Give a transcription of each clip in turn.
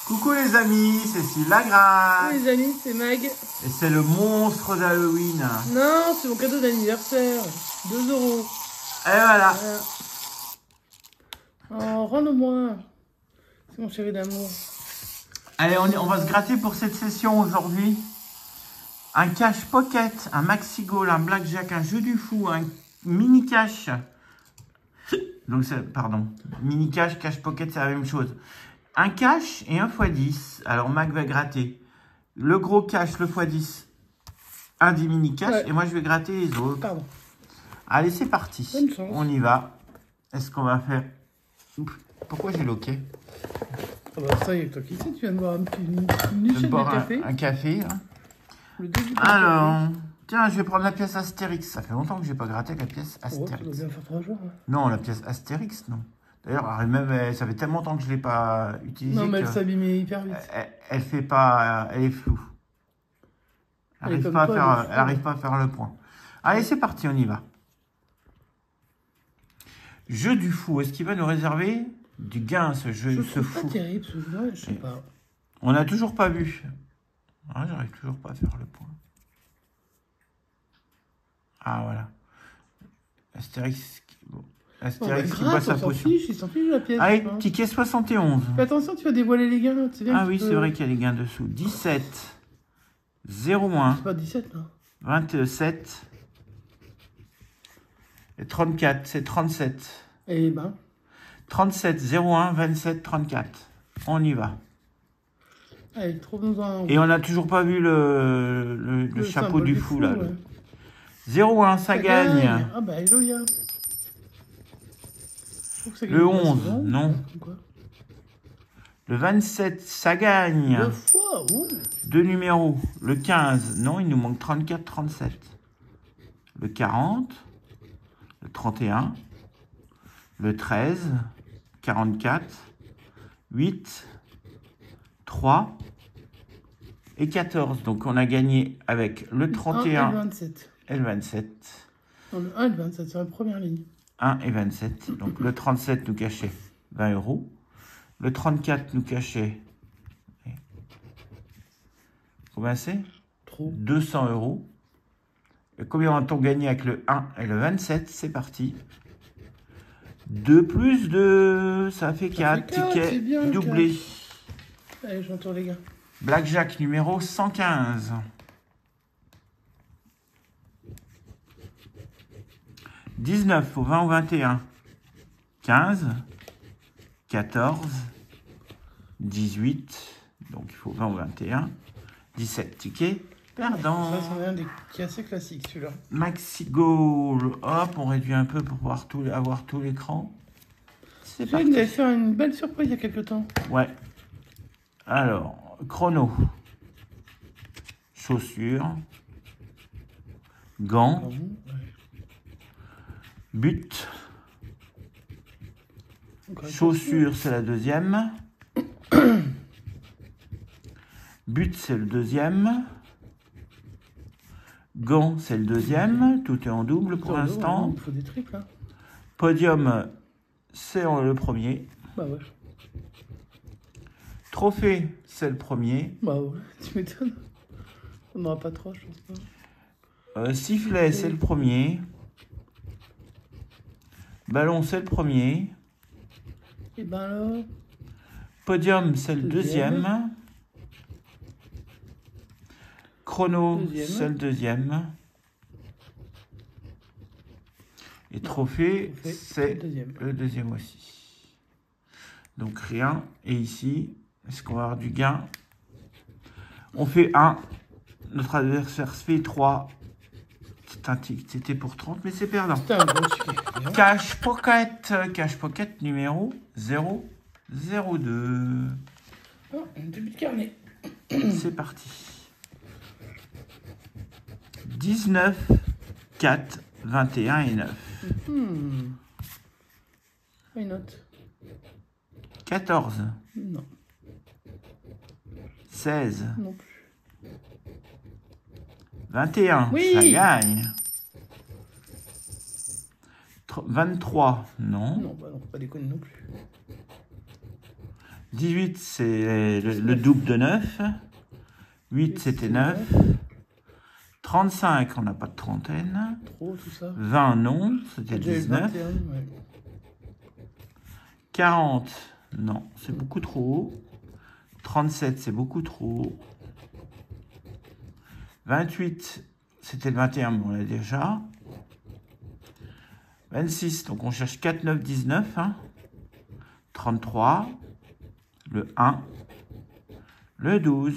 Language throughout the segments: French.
Coucou les amis, c'est Steve Lagrâce. Coucou les amis, c'est Mag. Et c'est le monstre d'Halloween. Non, c'est mon cadeau d'anniversaire. 2 €. Et voilà. Oh, rends-le-moi. C'est mon chéri d'amour. Allez, on va se gratter pour cette session aujourd'hui. Un cash pocket, un maxi goal, un blackjack, un jeu du fou, un mini cash. Donc, pardon, mini cash, cash pocket, c'est la même chose. Un cash et un x10. Alors, Mac va gratter le gros cash, le x10, un des mini cash. Ouais. Et moi, je vais gratter les autres. Pardon. Allez, c'est parti. On y va. Est-ce qu'on va faire... Pourquoi j'ai loqué? Ah bah ça y est, toi qui sais, tu viens de boire une nuchette de café. Un café. Hein. Le début du Alors, café. Tiens, je vais prendre la pièce Astérix. Ça fait longtemps que je n'ai pas gratté la pièce Astérix. Oh, ça doit bien faire 3 jours. Hein. Non, la pièce Astérix, non. D'ailleurs, même, ça fait tellement longtemps que je ne l'ai pas utilisée. Non, mais elle s'abîmait hyper vite. Elle fait pas... Elle est floue. Elle n'arrive pas à faire le point. Allez, c'est parti, on y va. Jeu du fou. Est-ce qu'il va nous réserver du gain, ce jeu, ce fou? C'est pas terrible, ce jeu, je sais pas. On n'a toujours pas vu. Ah, j'arrive toujours pas à faire le point. Ah, voilà. Astérix... Bon. Astérix qui boit sa potion. Il s'en fiche de la pièce. Allez, ticket 71. Fais attention, tu vas dévoiler les gains. Ah oui, c'est vrai qu'il y a les gains dessous. 17. 0 moins. C'est pas 17, là. 27. Et 34, c'est 37. Eh ben. 37, 01, 27, 34. On y va. Allez, trouve-nous un... Et on n'a toujours pas vu le chapeau du fou, là. Ouais. 01, ça gagne. Ah bah, Eloïa. Le 11, non. Quoi? Le 27, ça gagne. 2 fois, ouh. 2 numéros. Le 15, non, il nous manque 34, 37. Le 40. Le 31. Le 13. 44. 8. 3. Et 14. Donc, on a gagné avec le 31. Et le 27. Et le 27. Non, le 1 et le 27, c'est la première ligne. 1 et 27. Donc, le 37 nous cachait 20 €. Le 34 nous cachait... Combien c'est? 200 €. Et combien a-t-on gagné avec le 1 et le 27? C'est parti. 2 plus 2, ça fait 4. Ticket bien, doublé. 4. Allez, j'entends les gars. Blackjack numéro 115. 19 au 20 au 21. 15. 14. 18. Donc il faut 20 au 21. 17 tickets. Perdant. Ça, c'en est un qui est assez classique, celui-là. Maxi Goal. Hop, on réduit un peu pour pouvoir avoir tout l'écran. C'est parti. Vous avez fait une belle surprise il y a quelques temps. Ouais. Alors, chrono. Chaussures. Gants. But. Chaussures, c'est la deuxième. But, c'est le deuxième. Gants, c'est le deuxième. Tout est en double pour l'instant. Il faut des triples. Hein. Podium, c'est le premier. Bah ouais. Trophée, c'est le premier. Bah ouais, tu m'étonnes. On n'aura pas trop, je pense pas. Sifflet, c'est le premier. Ballon, c'est le premier. Et ben alors. Podium, c'est le deuxième. Chrono, c'est le deuxième. Et trophée, c'est le deuxième aussi. Donc rien. Et ici, est-ce qu'on va avoir du gain? On fait 1. Notre adversaire se fait 3. C'était pour 30, mais c'est perdant. Cash Pocket numéro 002. Oh, un début de carnet. C'est parti. 19, 4, 21 et 9. Why not? 14. Non. 16. Non plus. 21. Oui. Ça gagne. 23. Non. Non, bah non, faut pas déconner non plus. 18, c'est le double de 9. 8, c'était 9. 35, on n'a pas de trentaine. Trop, tout ça. 20, non, c'était Déjà eu le 19. 21, ouais. 40, non, c'est beaucoup trop haut. 37, c'est beaucoup trop haut. 28, c'était le 21, mais on l'a déjà. 26, donc on cherche 4, 9, 19. Hein. 33, le 1, le 12,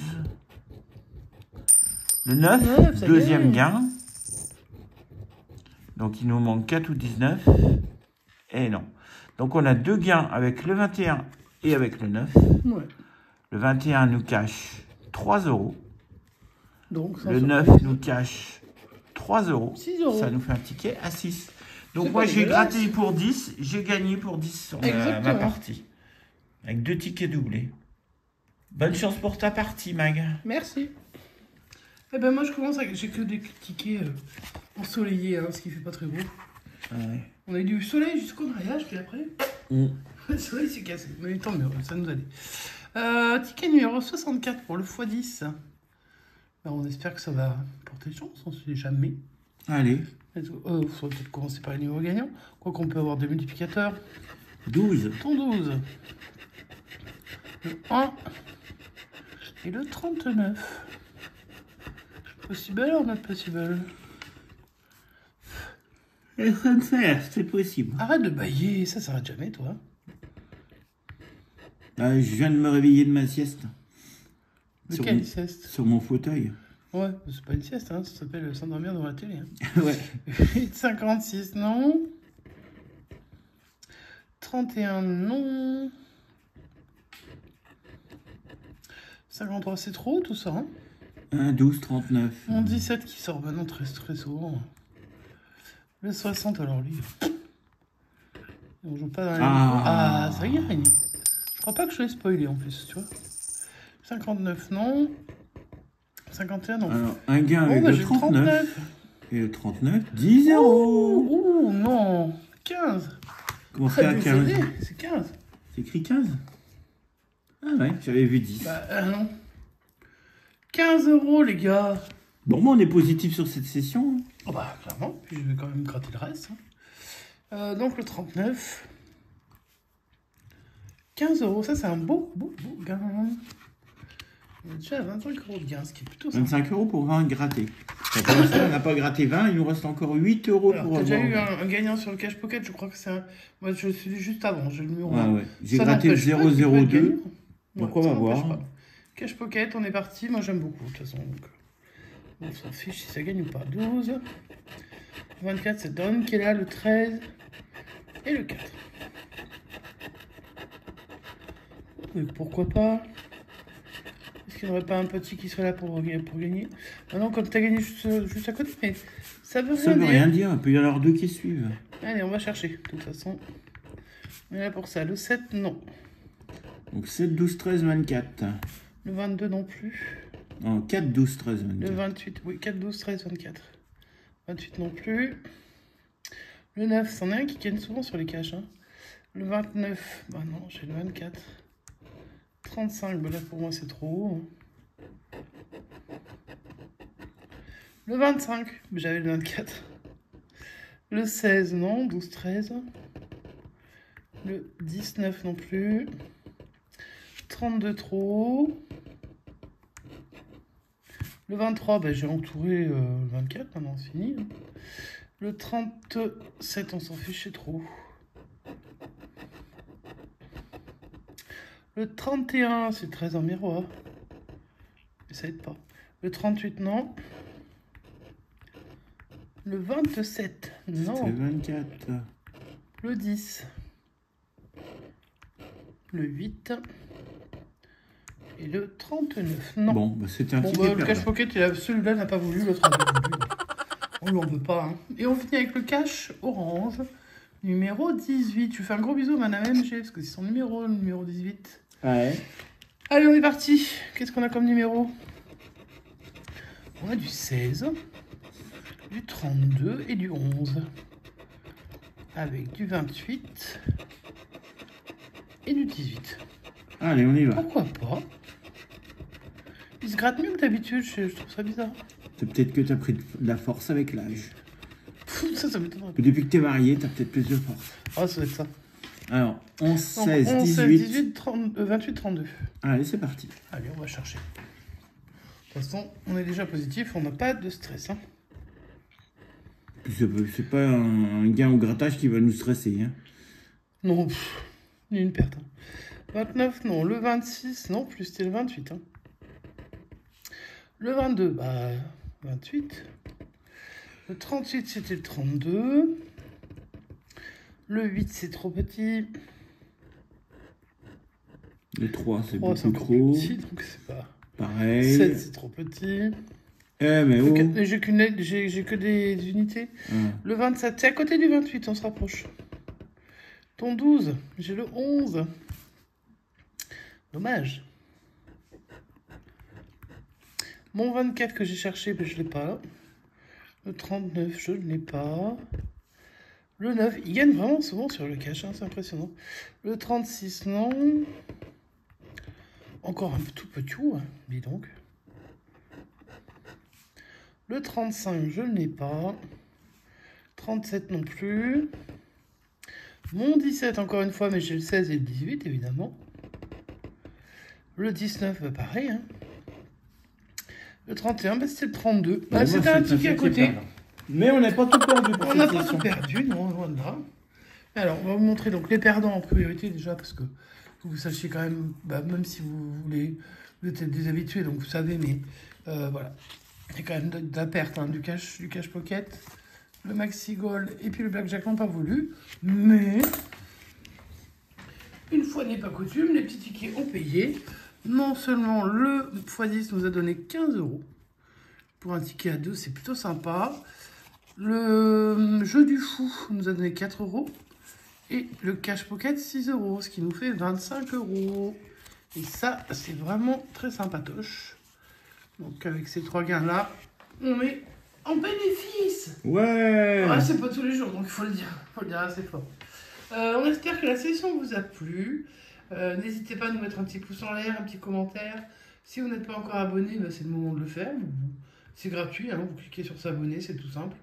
le 9, ça deuxième y est. gain. Donc il nous manque 4 ou 19. Et non. Donc on a deux gains avec le 21 et avec le 9. Ouais. Le 21 nous cache 3 euros. Donc, Le 9 nous cache 3 euros. 6 euros. Ça nous fait un ticket à 6. Donc C'est moi pas j'ai dégueulasse. gratté pour 10, j'ai gagné pour 10 sur ma Exactement. partie. Avec 2 tickets doublés. Bonne chance pour ta partie, Mag. Merci. Eh ben moi je commence avec... J'ai que des tickets ensoleillés, hein, ce qui fait pas très beau. Ah ouais. On a eu du soleil jusqu'au mariage, puis après, le soleil s'est cassé. Mais tant mieux, ça nous allait. Ticket numéro 64 pour le x10. Ben, on espère que ça va porter chance, on ne sait jamais. Allez, Il faudrait peut-être commencer par les numéros gagnants. Quoi qu'on peut avoir des multiplicateurs. 12. Ton 12. Le 1. Et le 39. Possible or not possible? SNCF, c'est possible. Arrête de bailler, ça s'arrête jamais, toi. Je viens de me réveiller de ma sieste. De Sur quelle mon- sieste? Sur mon fauteuil. Ouais, c'est pas une sieste, hein, ça s'appelle s'endormir devant la télé. Hein. Ouais. 8,56, non. 31, non. 53, c'est trop, tout ça. Hein. 1, 12, 39. Mon 17 qui sort maintenant très souvent. Le 60, alors lui. On joue pas dans les... Ah. Ah, ça gagne. Je crois pas que je l'ai spoilé en plus, tu vois. 59, non. 51, non. Alors, un gain Bon, avec bah, le j'ai 39. Et le 39, 10 euros. Ouh, non. 15. Comment ça, à 15? C'est 15. C'est écrit 15? Ah ouais, j'avais vu 10. Bah, non. 15 euros, les gars. Bon, moi, on est positif sur cette session. Hein. Oh bah, clairement. Puis je vais quand même gratter le reste. Hein. Donc, le 39. 15 euros, ça, c'est un beau gain. On est déjà à 25 euros de gain, ce qui est plutôt sympa. 25 euros pour 20 grattés. Pour l'instant, on n'a pas gratté 20, il nous reste encore 8 euros Alors, pour t'as avoir. déjà eu un gagnant sur le cash pocket, je crois que c'est un... Moi, je suis juste avant, j'ai le numéro Ouais, 1. ouais. J'ai Ça gratté le n'empêche pas qu'il peut être 002. gagnant. Donc, Ouais, on ça va n'empêche voir. pas. Cash pocket, on est parti. Moi, j'aime beaucoup, de toute façon. Donc, on s'en fiche si ça gagne ou pas. 12. 24, c'est Don qui est là, le 13. Et le 4. Et pourquoi pas? Est-ce qu'il n'y aurait pas un petit qui serait là pour gagner? Ah non, comme tu as gagné juste à côté, mais ça veut Ça rien veut dire. rien dire, il peut y en avoir deux qui suivent. Allez, on va chercher, de toute façon. On est là pour ça. Le 7, non. Donc 7, 12, 13, 24. Le 22 non plus. Non, 4, 12, 13, Le 24. 28, oui, 4, 12, 13, 24. 28 non plus. Le 9, c'en est un qui gagne souvent sur les caches. Hein. Le 29, bah non, j'ai le 24. 35, bah là pour moi c'est trop haut. Hein. Le 25, bah, j'avais le 24. Le 16, non. 12, 13. Le 19 non plus. 32 trop haut. Le 23, bah, j'ai entouré le 24, maintenant c'est fini. Hein. Le 37, on s'en fiche, c'est trop. Le 31, c'est 13 en miroir. Mais ça aide pas. Le 38, non. Le 27, non. C'était 24. Le 10. Le 8. Et le 39, non. Bon, bah, c'était un Bon, ticket bah, le cash perdant. pocket, celui-là n'a pas voulu, l'autre a voulu. On lui en veut pas. Hein. Et on finit avec le cash orange, numéro 18. Je fais un gros bisou à Madame MG, parce que c'est son numéro, le numéro 18. Ouais. Allez, on est parti. Qu'est-ce qu'on a comme numéro? On a du 16, du 32 et du 11. Avec du 28 et du 18. Allez, on y va. Pourquoi pas? Il se gratte mieux que d'habitude, je trouve ça bizarre. C'est peut-être que tu as pris de la force avec l'âge. Ça m'étonnerait. Depuis que tu es marié, tu as peut-être plus de force. Ah, ça doit être ça. Alors, 11, Donc, 16, 11, 16, 18. 18, 30, 28, 32. Allez, c'est parti. Allez, on va chercher. De toute façon, on est déjà positif, on n'a pas de stress. Hein. Puis c'est pas un gain au grattage qui va nous stresser. Hein. Non, ni une perte. Hein. 29, non. Le 26, non, plus c'était le 28. Hein. Le 22, bah, 28. Le 38, c'était le 32. Le 8, c'est trop petit. Le 3, c'est 3, c'est beaucoup encore trop. plus petit, donc c'est pas... Pareil. 7, c'est trop petit. Eh, mais oh. J'ai que des unités. Le 27, c'est à côté du 28, on se rapproche. Ton 12, j'ai le 11. Dommage. Mon 24 que j'ai cherché, mais je ne l'ai pas. Le 39, je ne l'ai pas. Le 9, il gagne vraiment souvent sur le cash, hein, c'est impressionnant. Le 36, non. Encore un tout petit, hein, dis donc. Le 35, je ne l'ai pas. 37 non plus. Mon 17, encore une fois, mais j'ai le 16 et le 18, évidemment. Le 19, bah pareil. Hein. Le 31, bah c'était le 32. Bah, c'était un ticket à côté. Mais on n'a pas tout perdu pour On n'a pas tout perdu, non, loin de là. Alors, on va vous montrer donc les perdants en priorité déjà, parce que vous sachiez quand même, bah, même si vous voulez, vous êtes des habitués, donc vous savez, mais voilà. Il y a quand même de la perte, hein, du cash pocket, le maxi gold et puis le blackjack n'ont pas voulu. Mais, une fois n'est pas coutume, les petits tickets ont payé. Non seulement le x10 nous a donné 15 €. Pour un ticket à 2, c'est plutôt sympa. Le jeu du fou nous a donné 4 €. Et le cash pocket, 6 €, ce qui nous fait 25 €. Et ça, c'est vraiment très sympatoche. Donc avec ces 3 gains-là, on est en bénéfice. Ouais. Ah, c'est pas tous les jours, donc il faut le dire assez fort. On espère que la session vous a plu. N'hésitez pas à nous mettre un petit pouce en l'air, un petit commentaire. Si vous n'êtes pas encore abonné, bah, c'est le moment de le faire. C'est gratuit, hein, vous cliquez sur s'abonner, c'est tout simple.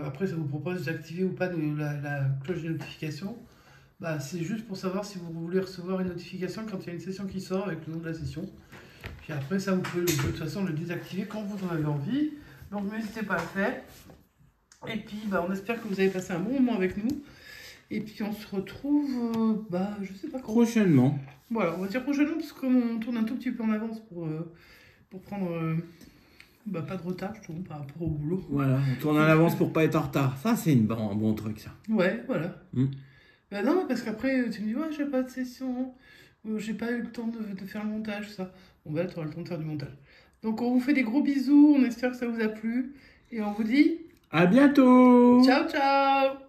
Après, ça vous propose d'activer ou pas la cloche de notification. Bah, c'est juste pour savoir si vous voulez recevoir une notification quand il y a une session qui sort avec le nom de la session. Puis après, ça, vous pouvez de toute façon le désactiver quand vous en avez envie. Donc, n'hésitez pas à le faire. Et puis, bah, on espère que vous avez passé un bon moment avec nous. Et puis, on se retrouve, bah, je sais pas quand. Prochainement. Voilà, on va dire prochainement, parce qu'on tourne un tout petit peu en avance pour prendre bah, pas de retard, je trouve, par rapport au boulot. Voilà, on tourne en avance pour pas être en retard. Ça, c'est un bon truc, ça. Ouais, voilà. Bah non, parce qu'après, tu me dis, ouais, j'ai pas de session, j'ai pas eu le temps de faire le montage, ça. Bon, bah, tu auras le temps de faire du montage. Donc, on vous fait des gros bisous, on espère que ça vous a plu, et on vous dit... À bientôt. Ciao, ciao.